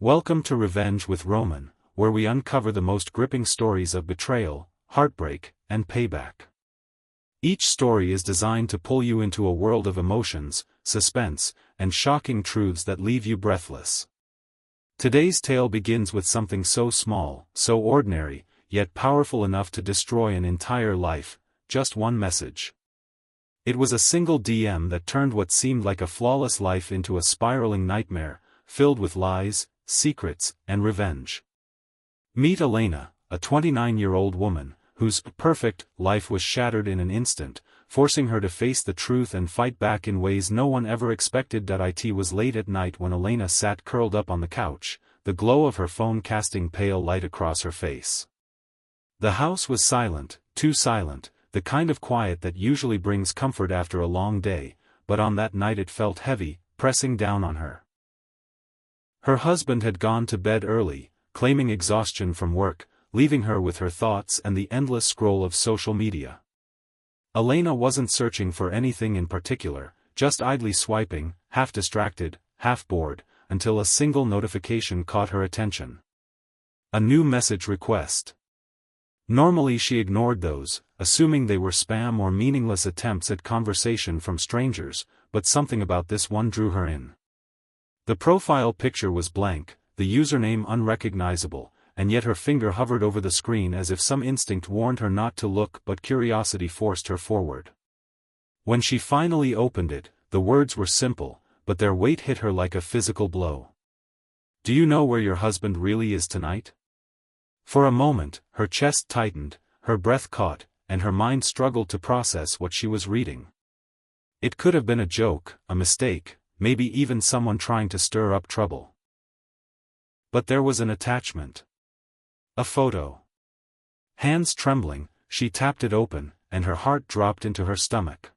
Welcome to Revenge with Roman, where we uncover the most gripping stories of betrayal, heartbreak, and payback. Each story is designed to pull you into a world of emotions, suspense, and shocking truths that leave you breathless. Today's tale begins with something so small, so ordinary, yet powerful enough to destroy an entire life, just one message. It was a single DM that turned what seemed like a flawless life into a spiraling nightmare, filled with lies, secrets, and revenge. Meet Elena, a 29-year-old woman, whose perfect life was shattered in an instant, forcing her to face the truth and fight back in ways no one ever expected. It was late at night when Elena sat curled up on the couch, the glow of her phone casting pale light across her face. The house was silent, too silent, the kind of quiet that usually brings comfort after a long day, but on that night it felt heavy, pressing down on her. Her husband had gone to bed early, claiming exhaustion from work, leaving her with her thoughts and the endless scroll of social media. Elena wasn't searching for anything in particular, just idly swiping, half distracted, half bored, until a single notification caught her attention. A new message request. Normally she ignored those, assuming they were spam or meaningless attempts at conversation from strangers, but something about this one drew her in. The profile picture was blank, the username unrecognizable, and yet her finger hovered over the screen as if some instinct warned her not to look, but curiosity forced her forward. When she finally opened it, the words were simple, but their weight hit her like a physical blow. "Do you know where your husband really is tonight?" For a moment, her chest tightened, her breath caught, and her mind struggled to process what she was reading. It could have been a joke, a mistake, maybe even someone trying to stir up trouble. But there was an attachment. A photo. Hands trembling, she tapped it open, and her heart dropped into her stomach.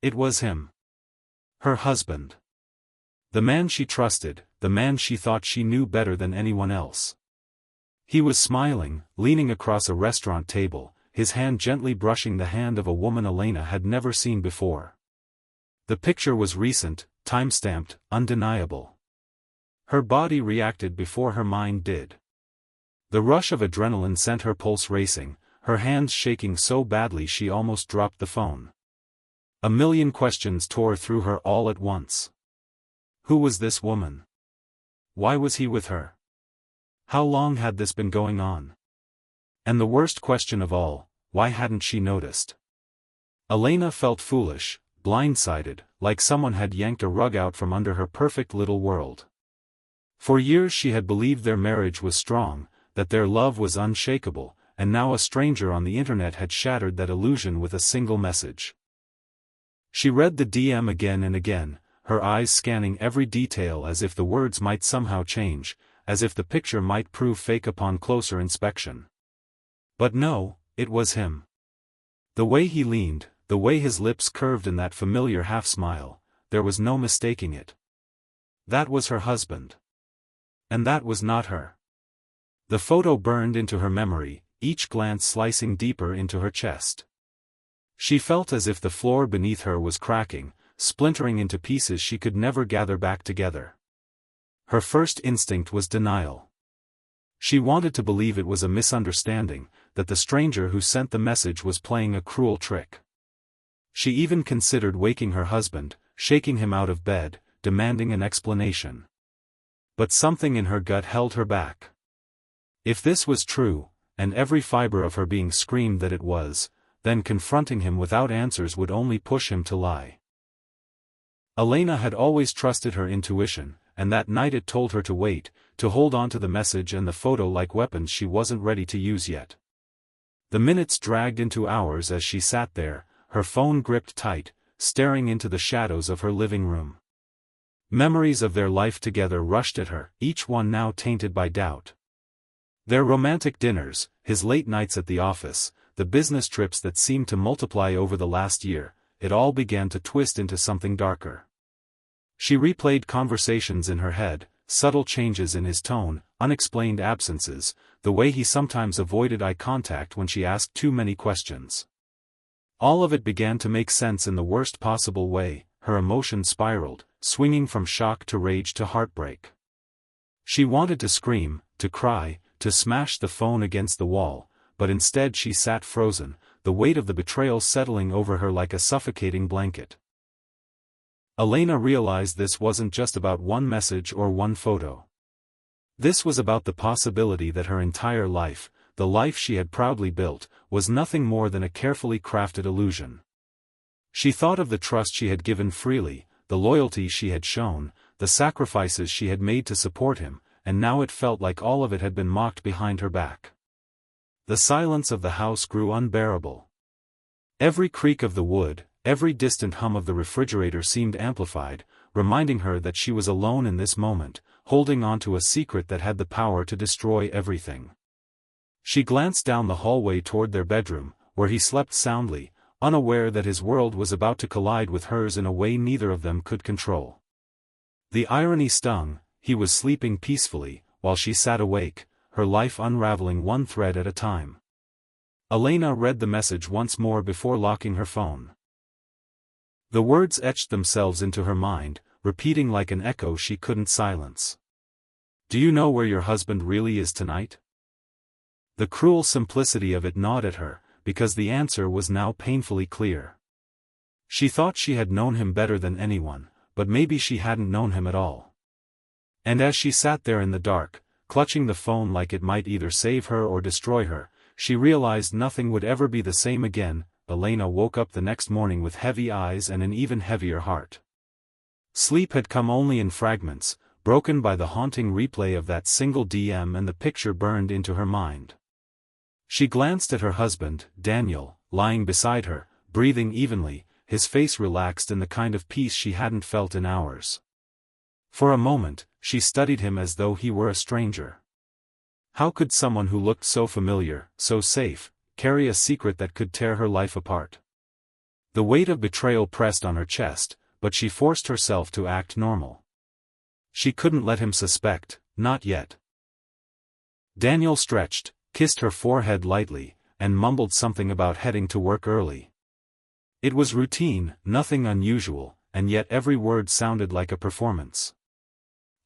It was him. Her husband. The man she trusted, the man she thought she knew better than anyone else. He was smiling, leaning across a restaurant table, his hand gently brushing the hand of a woman Elena had never seen before. The picture was recent, time-stamped, undeniable. Her body reacted before her mind did. The rush of adrenaline sent her pulse racing, her hands shaking so badly she almost dropped the phone. A million questions tore through her all at once. Who was this woman? Why was he with her? How long had this been going on? And the worst question of all, why hadn't she noticed? Elena felt foolish, blindsided, like someone had yanked a rug out from under her perfect little world. For years she had believed their marriage was strong, that their love was unshakable, and now a stranger on the internet had shattered that illusion with a single message. She read the DM again and again, her eyes scanning every detail as if the words might somehow change, as if the picture might prove fake upon closer inspection. But no, it was him. The way he leaned, the way his lips curved in that familiar half-smile, there was no mistaking it. That was her husband. And that was not her. The photo burned into her memory, each glance slicing deeper into her chest. She felt as if the floor beneath her was cracking, splintering into pieces she could never gather back together. Her first instinct was denial. She wanted to believe it was a misunderstanding, that the stranger who sent the message was playing a cruel trick. She even considered waking her husband, shaking him out of bed, demanding an explanation. But something in her gut held her back. If this was true, and every fiber of her being screamed that it was, then confronting him without answers would only push him to lie. Elena had always trusted her intuition, and that night it told her to wait, to hold on to the message and the photo like weapons she wasn't ready to use yet. The minutes dragged into hours as she sat there, her phone gripped tight, staring into the shadows of her living room. Memories of their life together rushed at her, each one now tainted by doubt. Their romantic dinners, his late nights at the office, the business trips that seemed to multiply over the last year, it all began to twist into something darker. She replayed conversations in her head, subtle changes in his tone, unexplained absences, the way he sometimes avoided eye contact when she asked too many questions. All of it began to make sense in the worst possible way. Her emotions spiraled, swinging from shock to rage to heartbreak. She wanted to scream, to cry, to smash the phone against the wall, but instead she sat frozen, the weight of the betrayal settling over her like a suffocating blanket. Elena realized this wasn't just about one message or one photo. This was about the possibility that her entire life, the life she had proudly built, was nothing more than a carefully crafted illusion. She thought of the trust she had given freely, the loyalty she had shown, the sacrifices she had made to support him, and now it felt like all of it had been mocked behind her back. The silence of the house grew unbearable. Every creak of the wood, every distant hum of the refrigerator seemed amplified, reminding her that she was alone in this moment, holding on to a secret that had the power to destroy everything. She glanced down the hallway toward their bedroom, where he slept soundly, unaware that his world was about to collide with hers in a way neither of them could control. The irony stung. He was sleeping peacefully, while she sat awake, her life unraveling one thread at a time. Elena read the message once more before locking her phone. The words etched themselves into her mind, repeating like an echo she couldn't silence. "Do you know where your husband really is tonight?" The cruel simplicity of it gnawed at her, because the answer was now painfully clear. She thought she had known him better than anyone, but maybe she hadn't known him at all. And as she sat there in the dark, clutching the phone like it might either save her or destroy her, she realized nothing would ever be the same again. Elena woke up the next morning with heavy eyes and an even heavier heart. Sleep had come only in fragments, broken by the haunting replay of that single DM, and the picture burned into her mind. She glanced at her husband, Daniel, lying beside her, breathing evenly, his face relaxed in the kind of peace she hadn't felt in hours. For a moment, she studied him as though he were a stranger. How could someone who looked so familiar, so safe, carry a secret that could tear her life apart? The weight of betrayal pressed on her chest, but she forced herself to act normal. She couldn't let him suspect, not yet. Daniel stretched, kissed her forehead lightly, and mumbled something about heading to work early. It was routine, nothing unusual, and yet every word sounded like a performance.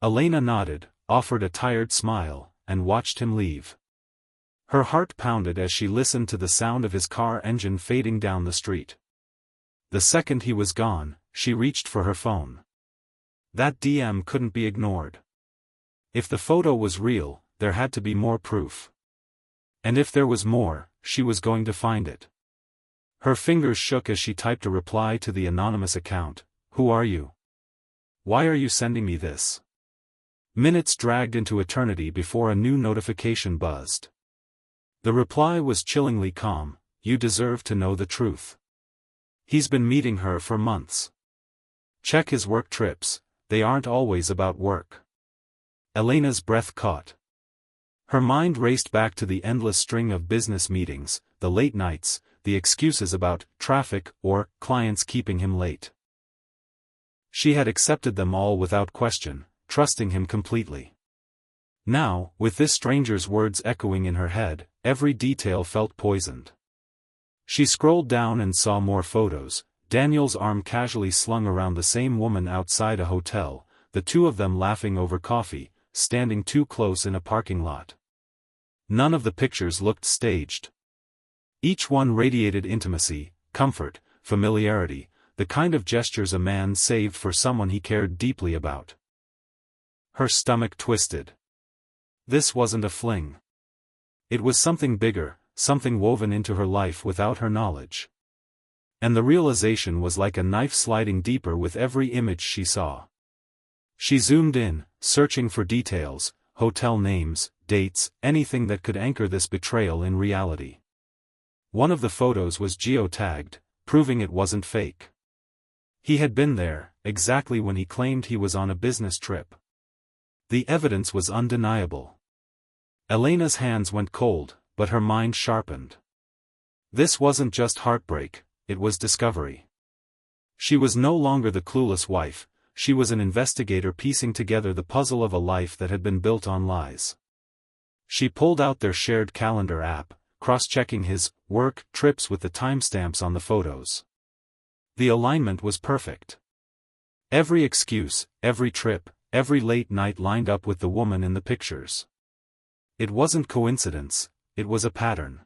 Elena nodded, offered a tired smile, and watched him leave. Her heart pounded as she listened to the sound of his car engine fading down the street. The second he was gone, she reached for her phone. That DM couldn't be ignored. If the photo was real, there had to be more proof. And if there was more, she was going to find it. Her fingers shook as she typed a reply to the anonymous account. "Who are you? Why are you sending me this?" Minutes dragged into eternity before a new notification buzzed. The reply was chillingly calm. "You deserve to know the truth. He's been meeting her for months. Check his work trips, they aren't always about work." Elena's breath caught. Her mind raced back to the endless string of business meetings, the late nights, the excuses about traffic or clients keeping him late. She had accepted them all without question, trusting him completely. Now, with this stranger's words echoing in her head, every detail felt poisoned. She scrolled down and saw more photos, Daniel's arm casually slung around the same woman outside a hotel, the two of them laughing over coffee, standing too close in a parking lot. None of the pictures looked staged. Each one radiated intimacy, comfort, familiarity, the kind of gestures a man saved for someone he cared deeply about. Her stomach twisted. This wasn't a fling. It was something bigger, something woven into her life without her knowledge. And the realization was like a knife sliding deeper with every image she saw. She zoomed in, searching for details, hotel names, dates, anything that could anchor this betrayal in reality. One of the photos was geotagged, proving it wasn't fake. He had been there, exactly when he claimed he was on a business trip. The evidence was undeniable. Elena's hands went cold, but her mind sharpened. This wasn't just heartbreak, it was discovery. She was no longer the clueless wife, she was an investigator piecing together the puzzle of a life that had been built on lies. She pulled out their shared calendar app, cross-checking his work trips with the timestamps on the photos. The alignment was perfect. Every excuse, every trip, every late night lined up with the woman in the pictures. It wasn't coincidence, it was a pattern.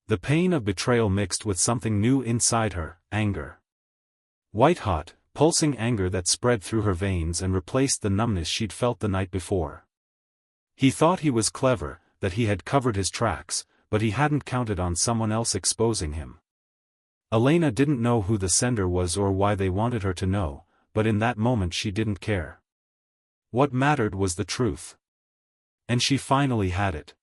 The pain of betrayal mixed with something new inside her, anger. White-hot, pulsing anger that spread through her veins and replaced the numbness she'd felt the night before. He thought he was clever, that he had covered his tracks, but he hadn't counted on someone else exposing him. Elena didn't know who the sender was or why they wanted her to know, but in that moment she didn't care. What mattered was the truth. And she finally had it.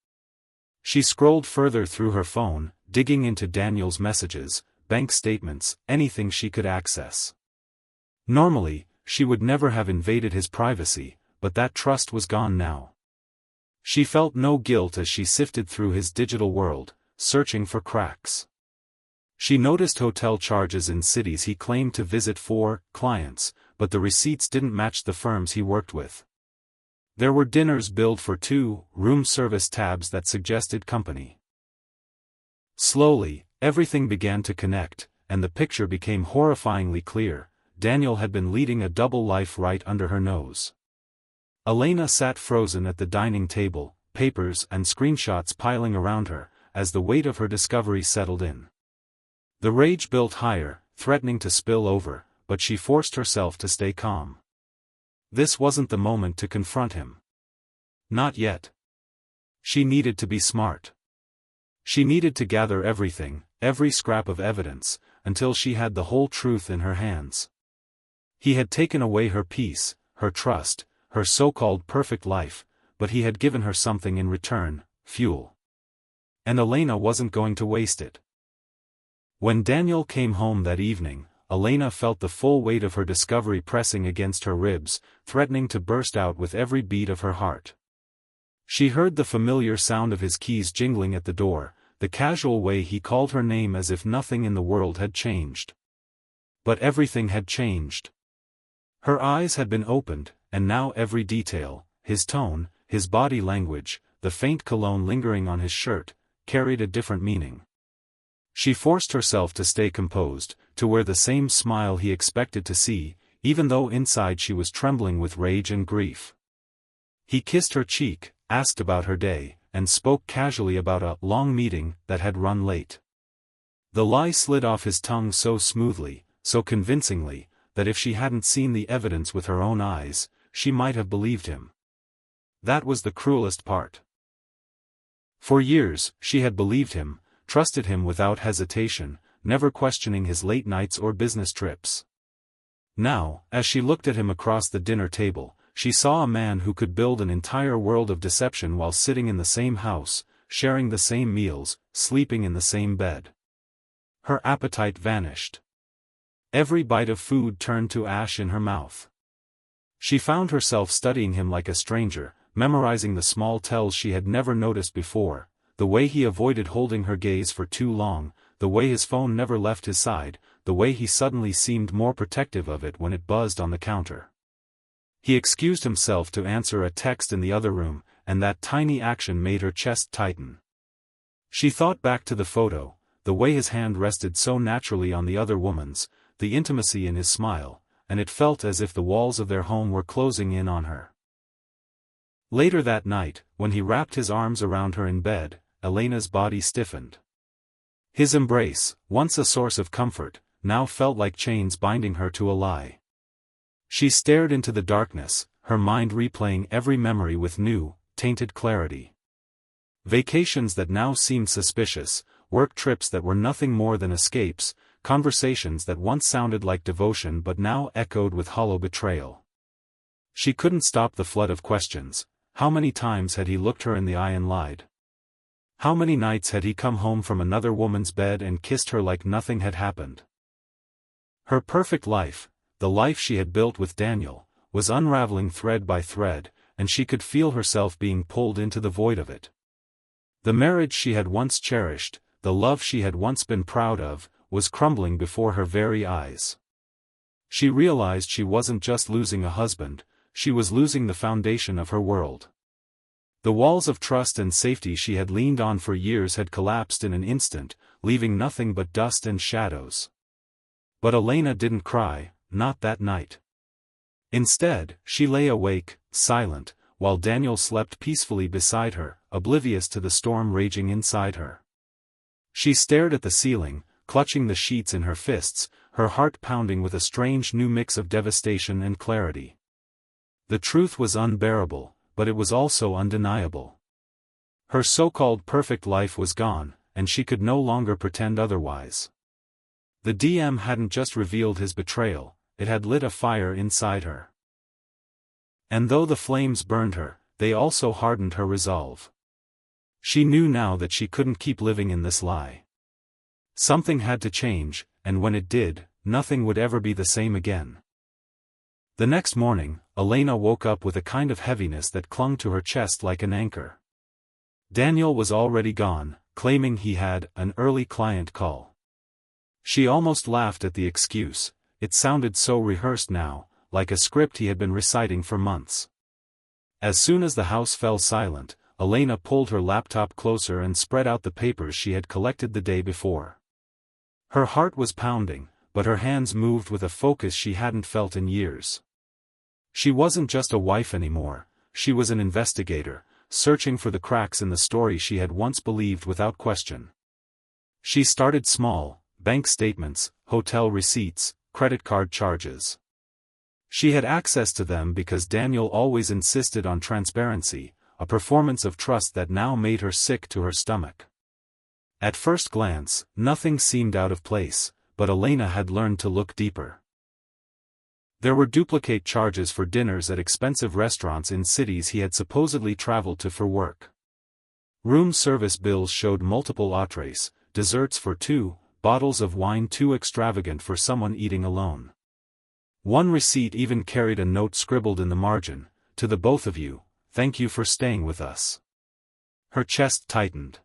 She scrolled further through her phone, digging into Daniel's messages, bank statements, anything she could access. Normally, she would never have invaded his privacy, but that trust was gone now. She felt no guilt as she sifted through his digital world, searching for cracks. She noticed hotel charges in cities he claimed to visit for clients, but the receipts didn't match the firms he worked with. There were dinners billed for 2 room service tabs that suggested company. Slowly, everything began to connect, and the picture became horrifyingly clear. Daniel had been leading a double life right under her nose. Elena sat frozen at the dining table, papers and screenshots piling around her, as the weight of her discovery settled in. The rage built higher, threatening to spill over, but she forced herself to stay calm. This wasn't the moment to confront him. Not yet. She needed to be smart. She needed to gather everything, every scrap of evidence, until she had the whole truth in her hands. He had taken away her peace, her trust, her so-called perfect life, but he had given her something in return, fuel. And Elena wasn't going to waste it. When Daniel came home that evening, Elena felt the full weight of her discovery pressing against her ribs, threatening to burst out with every beat of her heart. She heard the familiar sound of his keys jingling at the door, the casual way he called her name as if nothing in the world had changed. But everything had changed. Her eyes had been opened, and now every detail, his tone, his body language, the faint cologne lingering on his shirt, carried a different meaning. She forced herself to stay composed, to wear the same smile he expected to see, even though inside she was trembling with rage and grief. He kissed her cheek, asked about her day, and spoke casually about a long meeting that had run late. The lie slid off his tongue so smoothly, so convincingly, that if she hadn't seen the evidence with her own eyes, she might have believed him. That was the cruelest part. For years, she had believed him, trusted him without hesitation, never questioning his late nights or business trips. Now, as she looked at him across the dinner table, she saw a man who could build an entire world of deception while sitting in the same house, sharing the same meals, sleeping in the same bed. Her appetite vanished. Every bite of food turned to ash in her mouth. She found herself studying him like a stranger, memorizing the small tells she had never noticed before, the way he avoided holding her gaze for too long, the way his phone never left his side, the way he suddenly seemed more protective of it when it buzzed on the counter. He excused himself to answer a text in the other room, and that tiny action made her chest tighten. She thought back to the photo, the way his hand rested so naturally on the other woman's, the intimacy in his smile, and it felt as if the walls of their home were closing in on her. Later that night, when he wrapped his arms around her in bed, Elena's body stiffened. His embrace, once a source of comfort, now felt like chains binding her to a lie. She stared into the darkness, her mind replaying every memory with new, tainted clarity. Vacations that now seemed suspicious, work trips that were nothing more than escapes, conversations that once sounded like devotion but now echoed with hollow betrayal. She couldn't stop the flood of questions. How many times had he looked her in the eye and lied? How many nights had he come home from another woman's bed and kissed her like nothing had happened? Her perfect life, the life she had built with Daniel, was unraveling thread by thread, and she could feel herself being pulled into the void of it. The marriage she had once cherished, the love she had once been proud of, was crumbling before her very eyes. She realized she wasn't just losing a husband, she was losing the foundation of her world. The walls of trust and safety she had leaned on for years had collapsed in an instant, leaving nothing but dust and shadows. But Elena didn't cry, not that night. Instead, she lay awake, silent, while Daniel slept peacefully beside her, oblivious to the storm raging inside her. She stared at the ceiling, clutching the sheets in her fists, her heart pounding with a strange new mix of devastation and clarity. The truth was unbearable, but it was also undeniable. Her so-called perfect life was gone, and she could no longer pretend otherwise. The DM hadn't just revealed his betrayal, it had lit a fire inside her. And though the flames burned her, they also hardened her resolve. She knew now that she couldn't keep living in this lie. Something had to change, and when it did, nothing would ever be the same again. The next morning, Elena woke up with a kind of heaviness that clung to her chest like an anchor. Daniel was already gone, claiming he had an early client call. She almost laughed at the excuse, it sounded so rehearsed now, like a script he had been reciting for months. As soon as the house fell silent, Elena pulled her laptop closer and spread out the papers she had collected the day before. Her heart was pounding, but her hands moved with a focus she hadn't felt in years. She wasn't just a wife anymore, she was an investigator, searching for the cracks in the story she had once believed without question. She started small: bank statements, hotel receipts, credit card charges. She had access to them because Daniel always insisted on transparency, a performance of trust that now made her sick to her stomach. At first glance, nothing seemed out of place, but Elena had learned to look deeper. There were duplicate charges for dinners at expensive restaurants in cities he had supposedly traveled to for work. Room service bills showed multiple entrees, desserts for two, bottles of wine too extravagant for someone eating alone. One receipt even carried a note scribbled in the margin, "To the both of you, thank you for staying with us." Her chest tightened.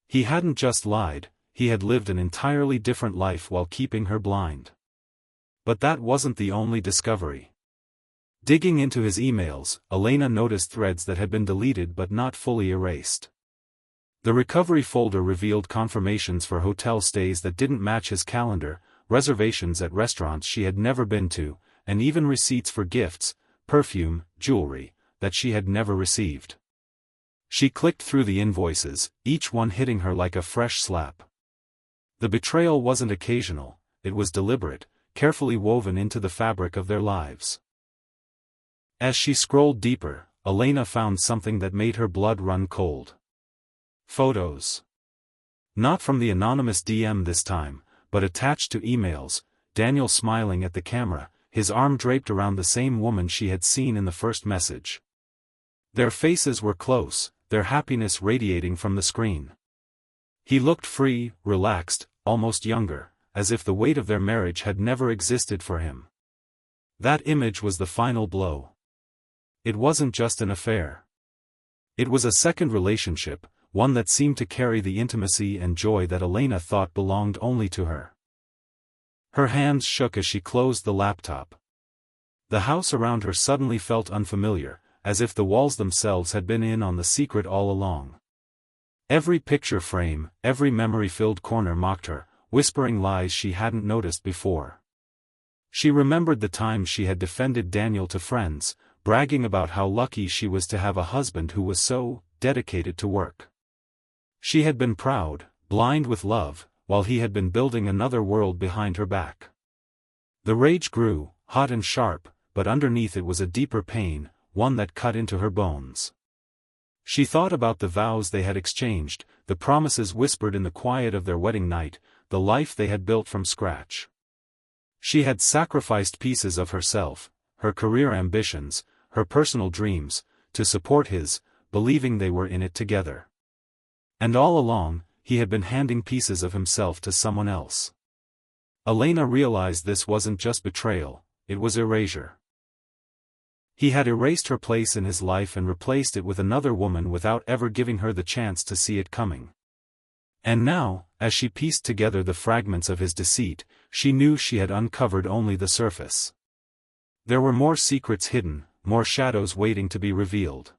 He hadn't just lied, he had lived an entirely different life while keeping her blind. But that wasn't the only discovery. Digging into his emails, Elena noticed threads that had been deleted but not fully erased. The recovery folder revealed confirmations for hotel stays that didn't match his calendar, reservations at restaurants she had never been to, and even receipts for gifts, perfume, jewelry, that she had never received. She clicked through the invoices, each one hitting her like a fresh slap. The betrayal wasn't occasional, it was deliberate, carefully woven into the fabric of their lives. As she scrolled deeper, Elena found something that made her blood run cold. Photos. Not from the anonymous DM this time, but attached to emails, Daniel smiling at the camera, his arm draped around the same woman she had seen in the first message. Their faces were close, their happiness radiating from the screen. He looked free, relaxed, almost younger, as if the weight of their marriage had never existed for him. That image was the final blow. It wasn't just an affair. It was a second relationship, one that seemed to carry the intimacy and joy that Elena thought belonged only to her. Her hands shook as she closed the laptop. The house around her suddenly felt unfamiliar, as if the walls themselves had been in on the secret all along. Every picture frame, every memory-filled corner mocked her, whispering lies she hadn't noticed before. She remembered the times she had defended Daniel to friends, bragging about how lucky she was to have a husband who was so dedicated to work. She had been proud, blind with love, while he had been building another world behind her back. The rage grew, hot and sharp, but underneath it was a deeper pain, one that cut into her bones. She thought about the vows they had exchanged, the promises whispered in the quiet of their wedding night, the life they had built from scratch. She had sacrificed pieces of herself, her career ambitions, her personal dreams, to support his, believing they were in it together. And all along, he had been handing pieces of himself to someone else. Elena realized this wasn't just betrayal, it was erasure. He had erased her place in his life and replaced it with another woman without ever giving her the chance to see it coming. And now, as she pieced together the fragments of his deceit, she knew she had uncovered only the surface. There were more secrets hidden, more shadows waiting to be revealed.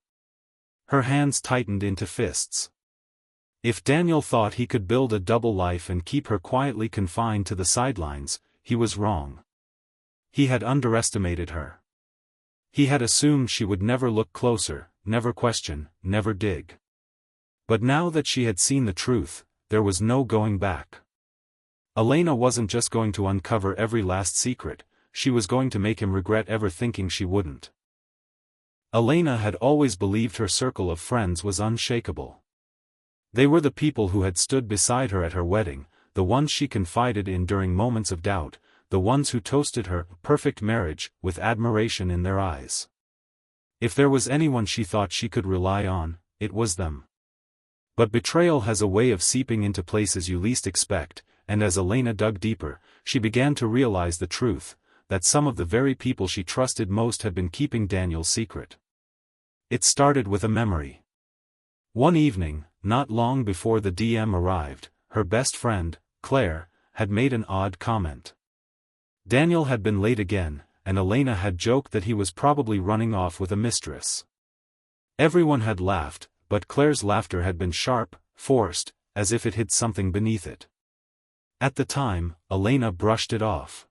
Her hands tightened into fists. If Daniel thought he could build a double life and keep her quietly confined to the sidelines, he was wrong. He had underestimated her. He had assumed she would never look closer, never question, never dig. But now that she had seen the truth, there was no going back. Elena wasn't just going to uncover every last secret, she was going to make him regret ever thinking she wouldn't. Elena had always believed her circle of friends was unshakable. They were the people who had stood beside her at her wedding, the ones she confided in during moments of doubt, the ones who toasted her perfect marriage with admiration in their eyes. If there was anyone she thought she could rely on, it was them. But betrayal has a way of seeping into places you least expect, and as Elena dug deeper, she began to realize the truth, that some of the very people she trusted most had been keeping Daniel's secret. It started with a memory. One evening, not long before the DM arrived, her best friend, Claire, had made an odd comment. Daniel had been late again, and Elena had joked that he was probably running off with a mistress. Everyone had laughed, but Claire's laughter had been sharp, forced, as if it hid something beneath it. At the time, Elena brushed it off.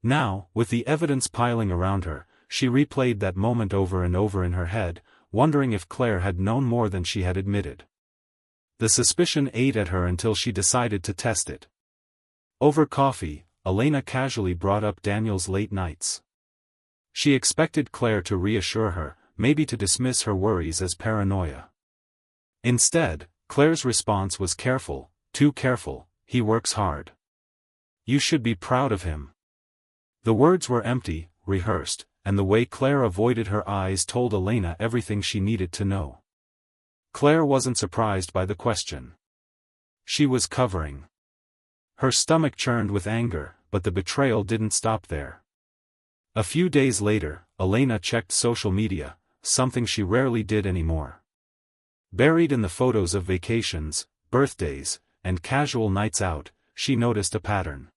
Now, with the evidence piling around her, she replayed that moment over and over in her head, wondering if Claire had known more than she had admitted. The suspicion ate at her until she decided to test it. Over coffee, Elena casually brought up Daniel's late nights. She expected Claire to reassure her, maybe to dismiss her worries as paranoia. Instead, Claire's response was careful, too careful. He works hard. You should be proud of him. The words were empty, rehearsed, and the way Claire avoided her eyes told Elena everything she needed to know. Claire wasn't surprised by the question. She was covering. Her stomach churned with anger, but the betrayal didn't stop there. A few days later, Elena checked social media, something she rarely did anymore. Buried in the photos of vacations, birthdays, and casual nights out, she noticed a pattern.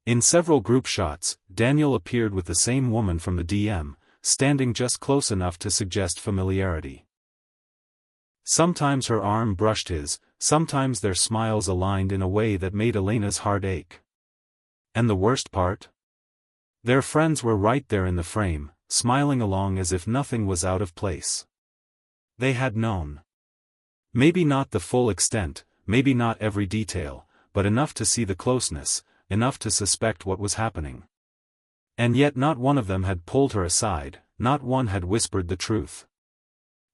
In several group shots, Daniel appeared with the same woman from the DM, standing just close enough to suggest familiarity. Sometimes her arm brushed his, sometimes their smiles aligned in a way that made Elena's heart ache. And the worst part? Their friends were right there in the frame, smiling along as if nothing was out of place. They had known. Maybe not the full extent, maybe not every detail, but enough to see the closeness, enough to suspect what was happening. And yet not one of them had pulled her aside, not one had whispered the truth.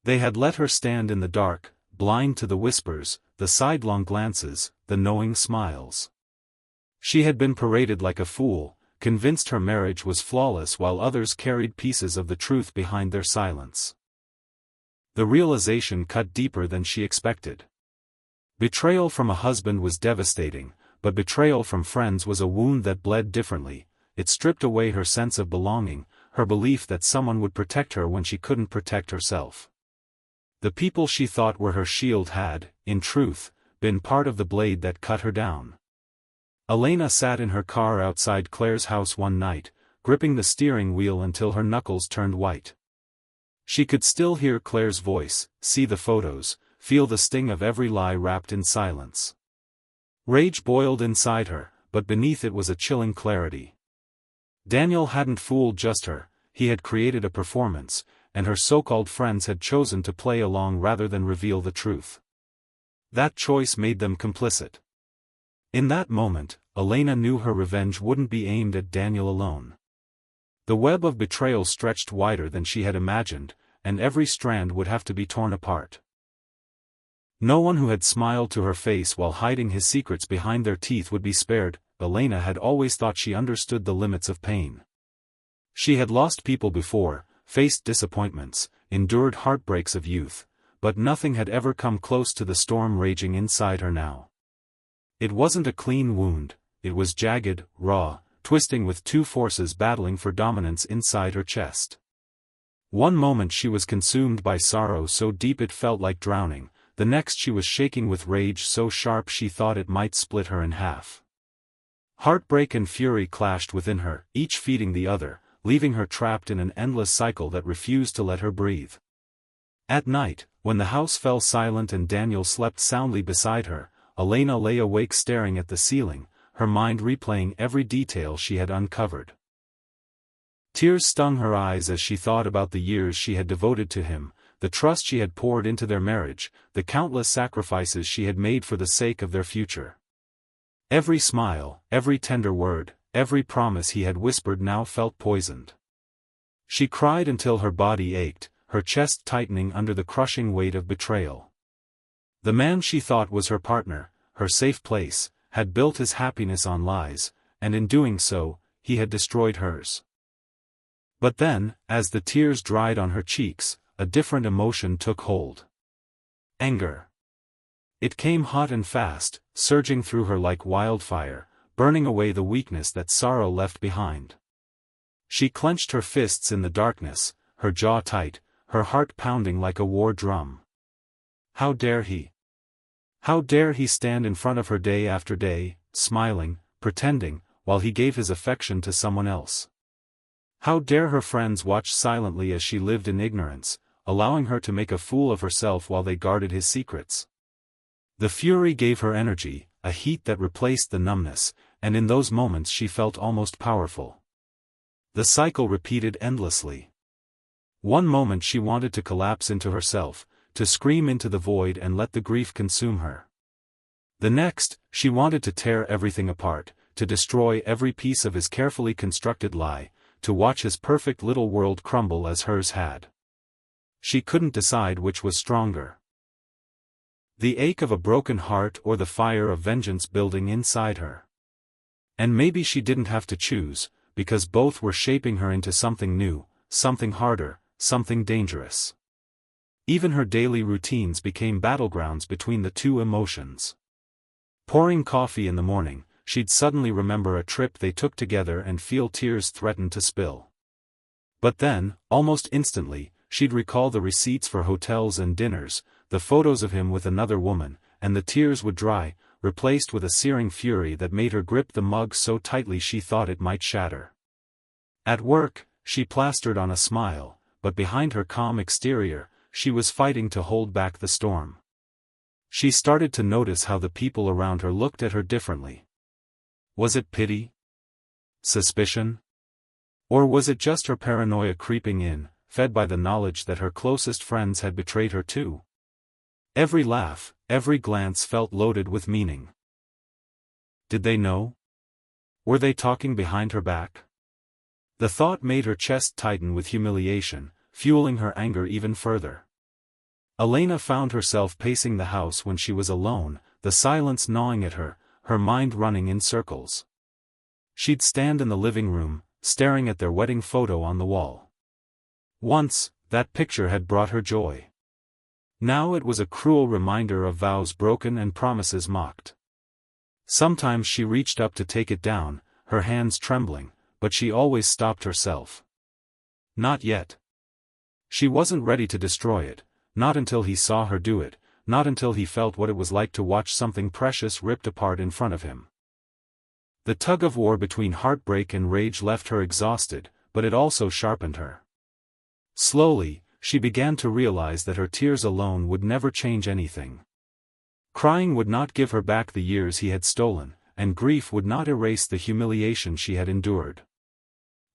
They had let her stand in the dark, blind to the whispers, the sidelong glances, the knowing smiles. She had been paraded like a fool, convinced her marriage was flawless while others carried pieces of the truth behind their silence. The realization cut deeper than she expected. Betrayal from a husband was devastating, but betrayal from friends was a wound that bled differently. It stripped away her sense of belonging, her belief that someone would protect her when she couldn't protect herself. The people she thought were her shield had, in truth, been part of the blade that cut her down. Elena sat in her car outside Claire's house one night, gripping the steering wheel until her knuckles turned white. She could still hear Claire's voice, see the photos, feel the sting of every lie wrapped in silence. Rage boiled inside her, but beneath it was a chilling clarity. Daniel hadn't fooled just her, he had created a performance, and her so-called friends had chosen to play along rather than reveal the truth. That choice made them complicit. In that moment, Elena knew her revenge wouldn't be aimed at Daniel alone. The web of betrayal stretched wider than she had imagined, and every strand would have to be torn apart. No one who had smiled to her face while hiding his secrets behind their teeth would be spared. Elena had always thought she understood the limits of pain. She had lost people before, faced disappointments, endured heartbreaks of youth, but nothing had ever come close to the storm raging inside her now. It wasn't a clean wound, it was jagged, raw, twisting with two forces battling for dominance inside her chest. One moment she was consumed by sorrow so deep it felt like drowning, the next she was shaking with rage so sharp she thought it might split her in half. Heartbreak and fury clashed within her, each feeding the other, leaving her trapped in an endless cycle that refused to let her breathe. At night, when the house fell silent and Daniel slept soundly beside her, Elena lay awake staring at the ceiling, her mind replaying every detail she had uncovered. Tears stung her eyes as she thought about the years she had devoted to him, the trust she had poured into their marriage, the countless sacrifices she had made for the sake of their future. Every smile, every tender word, every promise he had whispered now felt poisoned. She cried until her body ached, her chest tightening under the crushing weight of betrayal. The man she thought was her partner, her safe place, had built his happiness on lies, and in doing so, he had destroyed hers. But then, as the tears dried on her cheeks, a different emotion took hold. Anger. It came hot and fast, surging through her like wildfire, burning away the weakness that sorrow left behind. She clenched her fists in the darkness, her jaw tight, her heart pounding like a war drum. How dare he? How dare he stand in front of her day after day, smiling, pretending, while he gave his affection to someone else? How dare her friends watch silently as she lived in ignorance, allowing her to make a fool of herself while they guarded his secrets? The fury gave her energy, a heat that replaced the numbness, and in those moments she felt almost powerful. The cycle repeated endlessly. One moment she wanted to collapse into herself, to scream into the void and let the grief consume her. The next, she wanted to tear everything apart, to destroy every piece of his carefully constructed lie, to watch his perfect little world crumble as hers had. She couldn't decide which was stronger. The ache of a broken heart or the fire of vengeance building inside her. And maybe she didn't have to choose, because both were shaping her into something new, something harder, something dangerous. Even her daily routines became battlegrounds between the two emotions. Pouring coffee in the morning, she'd suddenly remember a trip they took together and feel tears threaten to spill. But then, almost instantly, she'd recall the receipts for hotels and dinners, the photos of him with another woman, and the tears would dry, replaced with a searing fury that made her grip the mug so tightly she thought it might shatter. At work, she plastered on a smile, but behind her calm exterior, she was fighting to hold back the storm. She started to notice how the people around her looked at her differently. Was it pity? Suspicion? Or was it just her paranoia creeping in, fed by the knowledge that her closest friends had betrayed her too? Every laugh, every glance felt loaded with meaning. Did they know? Were they talking behind her back? The thought made her chest tighten with humiliation, fueling her anger even further. Elena found herself pacing the house when she was alone, the silence gnawing at her, her mind running in circles. She'd stand in the living room, staring at their wedding photo on the wall. Once, that picture had brought her joy. Now it was a cruel reminder of vows broken and promises mocked. Sometimes she reached up to take it down, her hands trembling, but she always stopped herself. Not yet. She wasn't ready to destroy it, not until he saw her do it, not until he felt what it was like to watch something precious ripped apart in front of him. The tug-of-war between heartbreak and rage left her exhausted, but it also sharpened her. Slowly, she began to realize that her tears alone would never change anything. Crying would not give her back the years he had stolen, and grief would not erase the humiliation she had endured.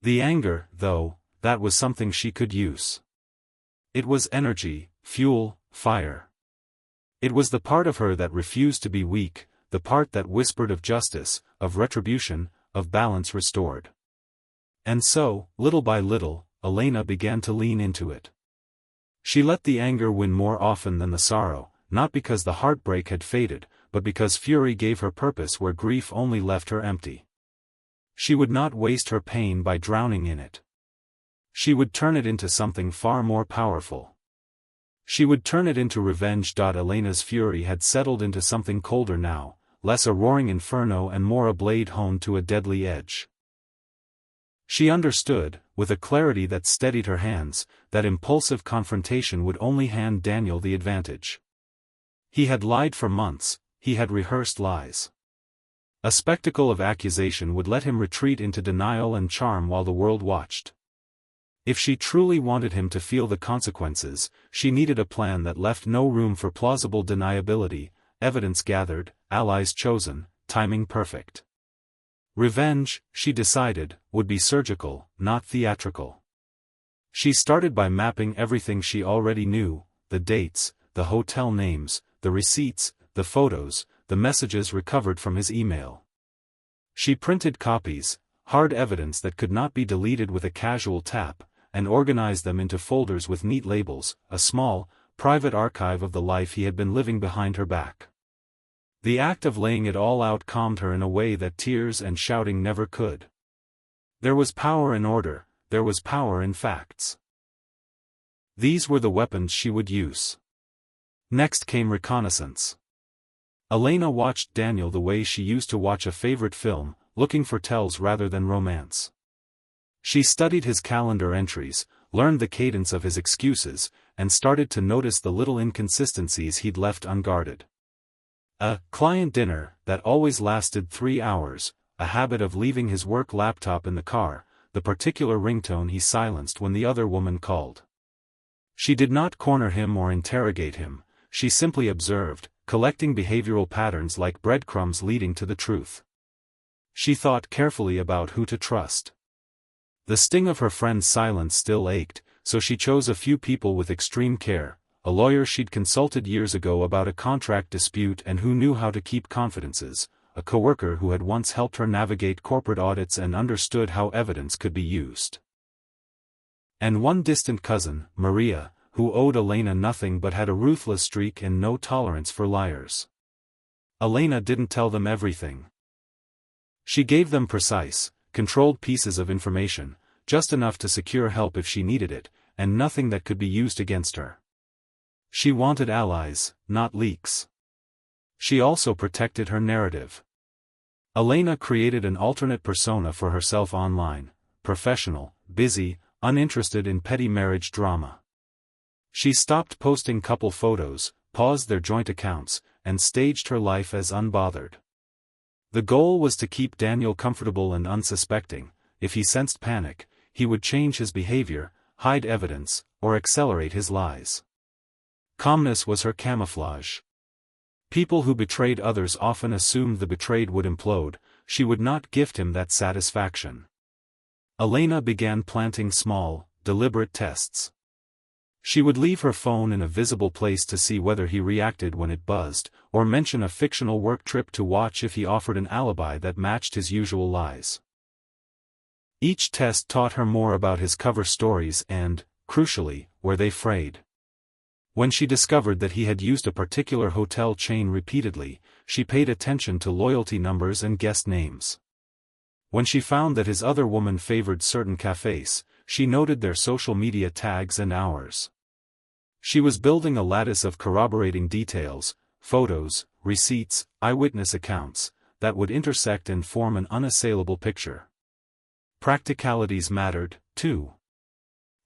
The anger, though, that was something she could use. It was energy, fuel, fire. It was the part of her that refused to be weak, the part that whispered of justice, of retribution, of balance restored. And so, little by little, Elena began to lean into it. She let the anger win more often than the sorrow, not because the heartbreak had faded, but because fury gave her purpose where grief only left her empty. She would not waste her pain by drowning in it. She would turn it into something far more powerful. She would turn it into revenge. Elena's fury had settled into something colder now, less a roaring inferno and more a blade honed to a deadly edge. She understood, with a clarity that steadied her hands, that impulsive confrontation would only hand Daniel the advantage. He had lied for months, he had rehearsed lies. A spectacle of accusation would let him retreat into denial and charm while the world watched. If she truly wanted him to feel the consequences, she needed a plan that left no room for plausible deniability, evidence gathered, allies chosen, timing perfect. Revenge, she decided, would be surgical, not theatrical. She started by mapping everything she already knew: the dates, the hotel names, the receipts, the photos, the messages recovered from his email. She printed copies, hard evidence that could not be deleted with a casual tap, and organized them into folders with neat labels, a small, private archive of the life he had been living behind her back. The act of laying it all out calmed her in a way that tears and shouting never could. There was power in order, there was power in facts. These were the weapons she would use. Next came reconnaissance. Elena watched Daniel the way she used to watch a favorite film, looking for tells rather than romance. She studied his calendar entries, learned the cadence of his excuses, and started to notice the little inconsistencies he'd left unguarded. A client dinner that always lasted 3 hours, a habit of leaving his work laptop in the car, the particular ringtone he silenced when the other woman called. She did not corner him or interrogate him, she simply observed, collecting behavioral patterns like breadcrumbs leading to the truth. She thought carefully about who to trust. The sting of her friend's silence still ached, so she chose a few people with extreme care: a lawyer she'd consulted years ago about a contract dispute and who knew how to keep confidences, a coworker who had once helped her navigate corporate audits and understood how evidence could be used, and one distant cousin, Maria, who owed Elena nothing but had a ruthless streak and no tolerance for liars. Elena didn't tell them everything. She gave them precise, controlled pieces of information, just enough to secure help if she needed it, and nothing that could be used against her. She wanted allies, not leaks. She also protected her narrative. Elena created an alternate persona for herself online: professional, busy, uninterested in petty marriage drama. She stopped posting couple photos, paused their joint accounts, and staged her life as unbothered. The goal was to keep Daniel comfortable and unsuspecting. If he sensed panic, he would change his behavior, hide evidence, or accelerate his lies. Calmness was her camouflage. People who betrayed others often assumed the betrayed would implode. She would not gift him that satisfaction. Elena began planting small, deliberate tests. She would leave her phone in a visible place to see whether he reacted when it buzzed, or mention a fictional work trip to watch if he offered an alibi that matched his usual lies. Each test taught her more about his cover stories and, crucially, where they frayed. When she discovered that he had used a particular hotel chain repeatedly, she paid attention to loyalty numbers and guest names. When she found that his other woman favored certain cafes, she noted their social media tags and hours. She was building a lattice of corroborating details, photos, receipts, eyewitness accounts, that would intersect and form an unassailable picture. Practicalities mattered, too.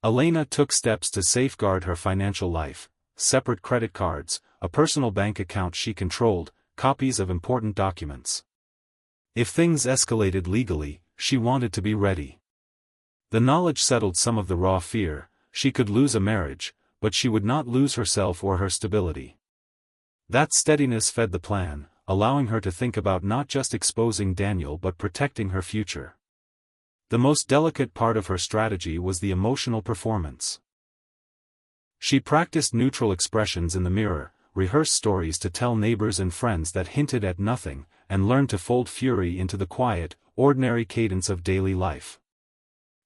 Elena took steps to safeguard her financial life: separate credit cards, a personal bank account she controlled, copies of important documents. If things escalated legally, she wanted to be ready. The knowledge settled some of the raw fear: she could lose a marriage, but she would not lose herself or her stability. That steadiness fed the plan, allowing her to think about not just exposing Daniel but protecting her future. The most delicate part of her strategy was the emotional performance. She practiced neutral expressions in the mirror, rehearsed stories to tell neighbors and friends that hinted at nothing, and learned to fold fury into the quiet, ordinary cadence of daily life.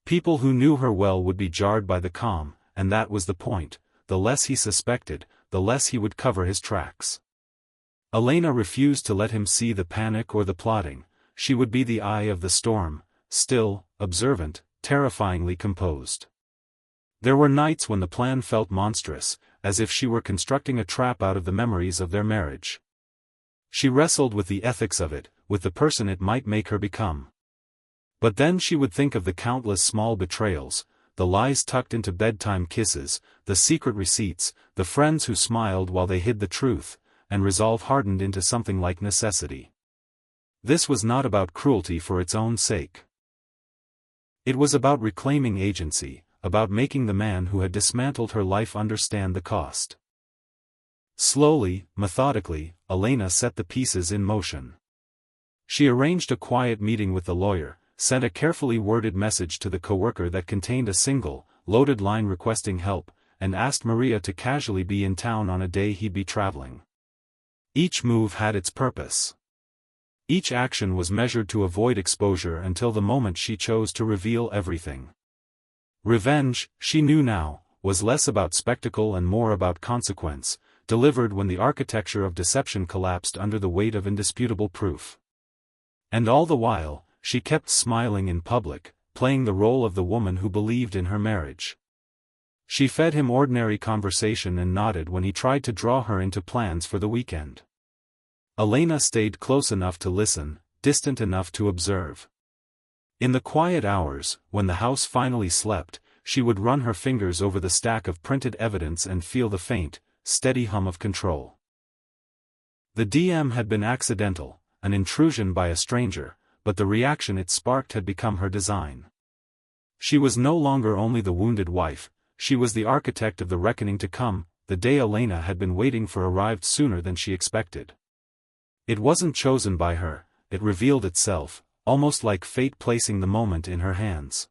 People who knew her well would be jarred by the calm, and that was the point: the less he suspected, the less he would cover his tracks. Elena refused to let him see the panic or the plotting. She would be the eye of the storm, still, observant, terrifyingly composed. There were nights when the plan felt monstrous, as if she were constructing a trap out of the memories of their marriage. She wrestled with the ethics of it, with the person it might make her become. But then she would think of the countless small betrayals, the lies tucked into bedtime kisses, the secret receipts, the friends who smiled while they hid the truth, and resolve hardened into something like necessity. This was not about cruelty for its own sake. It was about reclaiming agency, about making the man who had dismantled her life understand the cost. Slowly, methodically, Elena set the pieces in motion. She arranged a quiet meeting with the lawyer, sent a carefully worded message to the coworker that contained a single, loaded line requesting help, and asked Maria to casually be in town on a day he'd be traveling. Each move had its purpose. Each action was measured to avoid exposure until the moment she chose to reveal everything. Revenge, she knew now, was less about spectacle and more about consequence, delivered when the architecture of deception collapsed under the weight of indisputable proof. And all the while, she kept smiling in public, playing the role of the woman who believed in her marriage. She fed him ordinary conversation and nodded when he tried to draw her into plans for the weekend. Elena stayed close enough to listen, distant enough to observe. In the quiet hours, when the house finally slept, she would run her fingers over the stack of printed evidence and feel the faint, steady hum of control. The DM had been accidental, an intrusion by a stranger, but the reaction it sparked had become her design. She was no longer only the wounded wife, she was the architect of the reckoning to come. The day Elena had been waiting for arrived sooner than she expected. It wasn't chosen by her, it revealed itself, almost like fate placing the moment in her hands.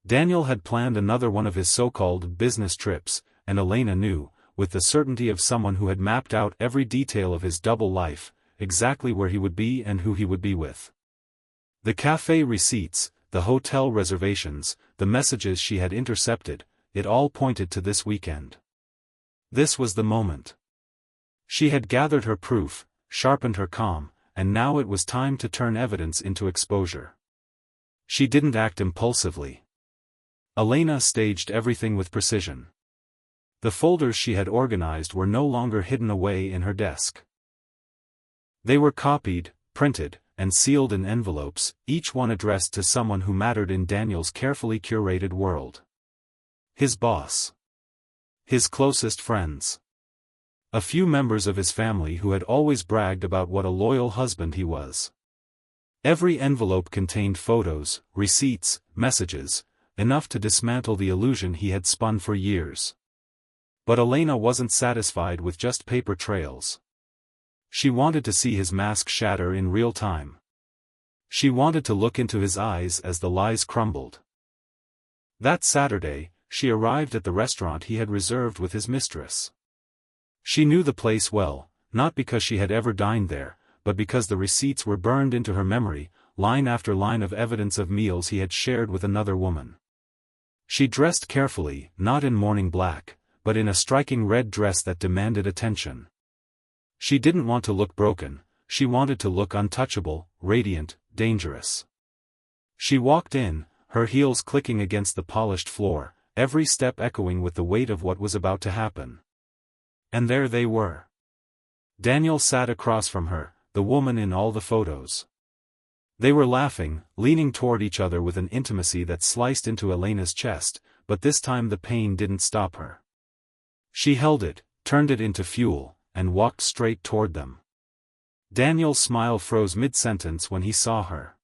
Daniel had planned another one of his so-called business trips, and Elena knew, with the certainty of someone who had mapped out every detail of his double life, exactly where he would be and who he would be with. The cafe receipts, the hotel reservations, the messages she had intercepted, it all pointed to this weekend. This was the moment. She had gathered her proof, sharpened her calm, and now it was time to turn evidence into exposure. She didn't act impulsively. Elena staged everything with precision. The folders she had organized were no longer hidden away in her desk. They were copied, printed, and sealed in envelopes, each one addressed to someone who mattered in Daniel's carefully curated world. His boss. His closest friends. A few members of his family who had always bragged about what a loyal husband he was. Every envelope contained photos, receipts, messages, enough to dismantle the illusion he had spun for years. But Elena wasn't satisfied with just paper trails. She wanted to see his mask shatter in real time. She wanted to look into his eyes as the lies crumbled. That Saturday, she arrived at the restaurant he had reserved with his mistress. She knew the place well, not because she had ever dined there, but because the receipts were burned into her memory, line after line of evidence of meals he had shared with another woman. She dressed carefully, not in morning black, but in a striking red dress that demanded attention. She didn't want to look broken, she wanted to look untouchable, radiant, dangerous. She walked in, her heels clicking against the polished floor, every step echoing with the weight of what was about to happen. And there they were. Daniel sat across from her, the woman in all the photos. They were laughing, leaning toward each other with an intimacy that sliced into Elena's chest, but this time the pain didn't stop her. She held it, turned it into fuel, and walked straight toward them. Daniel's smile froze mid-sentence when he saw her.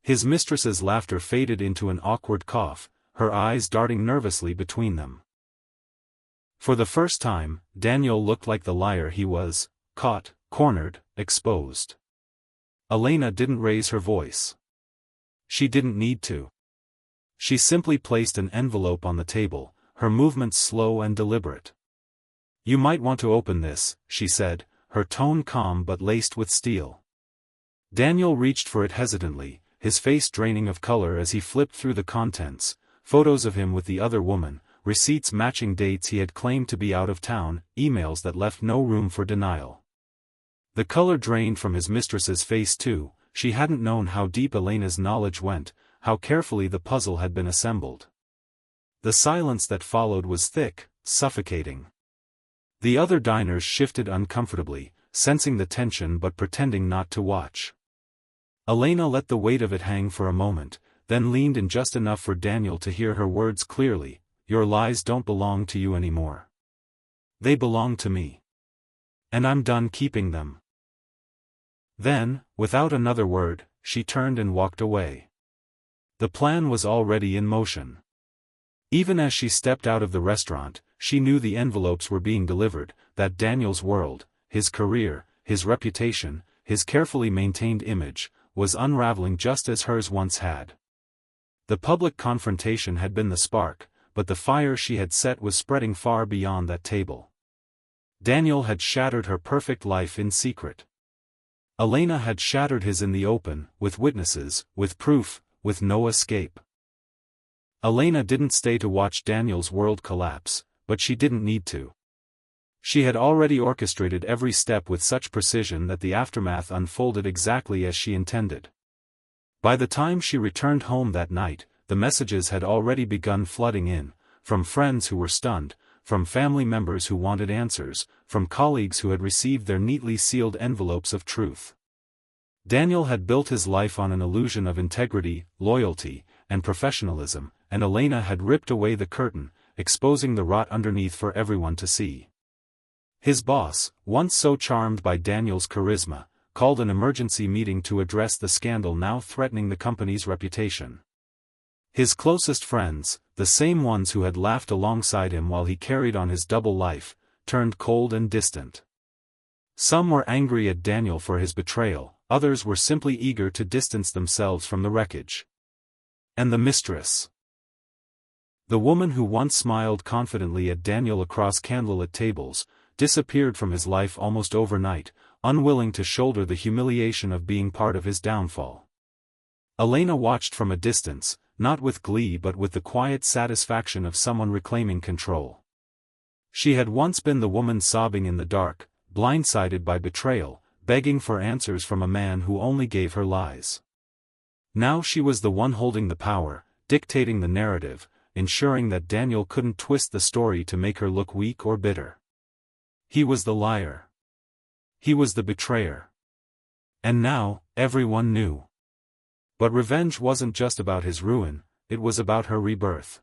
His mistress's laughter faded into an awkward cough, her eyes darting nervously between them. For the first time, Daniel looked like the liar he was, caught, cornered, exposed. Elena didn't raise her voice. She didn't need to. She simply placed an envelope on the table, her movements slow and deliberate. "You might want to open this," she said, her tone calm but laced with steel. Daniel reached for it hesitantly, his face draining of color as he flipped through the contents, photos of him with the other woman, receipts matching dates he had claimed to be out of town, emails that left no room for denial. The color drained from his mistress's face too. She hadn't known how deep Elena's knowledge went, how carefully the puzzle had been assembled. The silence that followed was thick, suffocating. The other diners shifted uncomfortably, sensing the tension but pretending not to watch. Elena let the weight of it hang for a moment, then leaned in just enough for Daniel to hear her words clearly. "Your lies don't belong to you anymore. They belong to me. And I'm done keeping them." Then, without another word, she turned and walked away. The plan was already in motion. Even as she stepped out of the restaurant, she knew the envelopes were being delivered, that Daniel's world, his career, his reputation, his carefully maintained image, was unraveling just as hers once had. The public confrontation had been the spark, but the fire she had set was spreading far beyond that table. Daniel had shattered her perfect life in secret. Elena had shattered his in the open, with witnesses, with proof, with no escape. Elena didn't stay to watch Daniel's world collapse, but she didn't need to. She had already orchestrated every step with such precision that the aftermath unfolded exactly as she intended. By the time she returned home that night, the messages had already begun flooding in, from friends who were stunned, from family members who wanted answers, from colleagues who had received their neatly sealed envelopes of truth. Daniel had built his life on an illusion of integrity, loyalty, and professionalism, and Elena had ripped away the curtain, exposing the rot underneath for everyone to see. His boss, once so charmed by Daniel's charisma, called an emergency meeting to address the scandal now threatening the company's reputation. His closest friends, the same ones who had laughed alongside him while he carried on his double life, turned cold and distant. Some were angry at Daniel for his betrayal, others were simply eager to distance themselves from the wreckage. And the mistress. The woman who once smiled confidently at Daniel across candlelit tables, disappeared from his life almost overnight, unwilling to shoulder the humiliation of being part of his downfall. Elena watched from a distance, not with glee but with the quiet satisfaction of someone reclaiming control. She had once been the woman sobbing in the dark, blindsided by betrayal, begging for answers from a man who only gave her lies. Now she was the one holding the power, dictating the narrative, ensuring that Daniel couldn't twist the story to make her look weak or bitter. He was the liar. He was the betrayer. And now, everyone knew. But revenge wasn't just about his ruin, it was about her rebirth.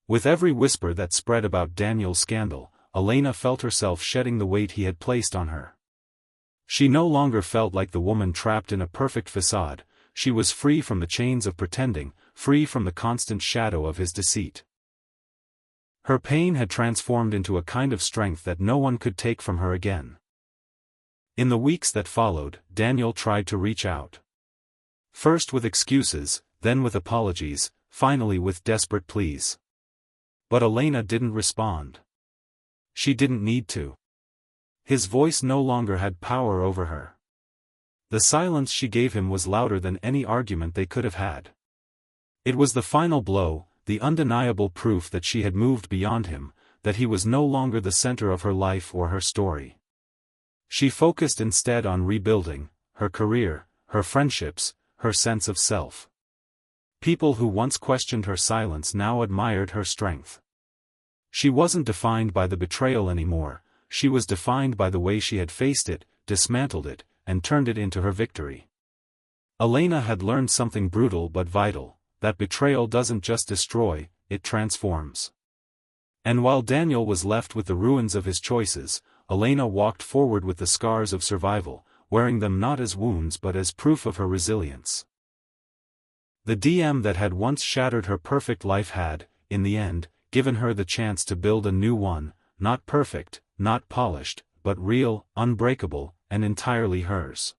With every whisper that spread about Daniel's scandal, Elena felt herself shedding the weight he had placed on her. She no longer felt like the woman trapped in a perfect facade, she was free from the chains of pretending, free from the constant shadow of his deceit. Her pain had transformed into a kind of strength that no one could take from her again. In the weeks that followed, Daniel tried to reach out. First with excuses, then with apologies, finally with desperate pleas. But Elena didn't respond. She didn't need to. His voice no longer had power over her. The silence she gave him was louder than any argument they could have had. It was the final blow, the undeniable proof that she had moved beyond him, that he was no longer the center of her life or her story. She focused instead on rebuilding, her career, her friendships, her sense of self. People who once questioned her silence now admired her strength. She wasn't defined by the betrayal anymore, she was defined by the way she had faced it, dismantled it, and turned it into her victory. Elena had learned something brutal but vital, that betrayal doesn't just destroy, it transforms. And while Daniel was left with the ruins of his choices, Elena walked forward with the scars of survival, wearing them not as wounds but as proof of her resilience. The DM that had once shattered her perfect life had, in the end, given her the chance to build a new one, not perfect, not polished, but real, unbreakable, and entirely hers.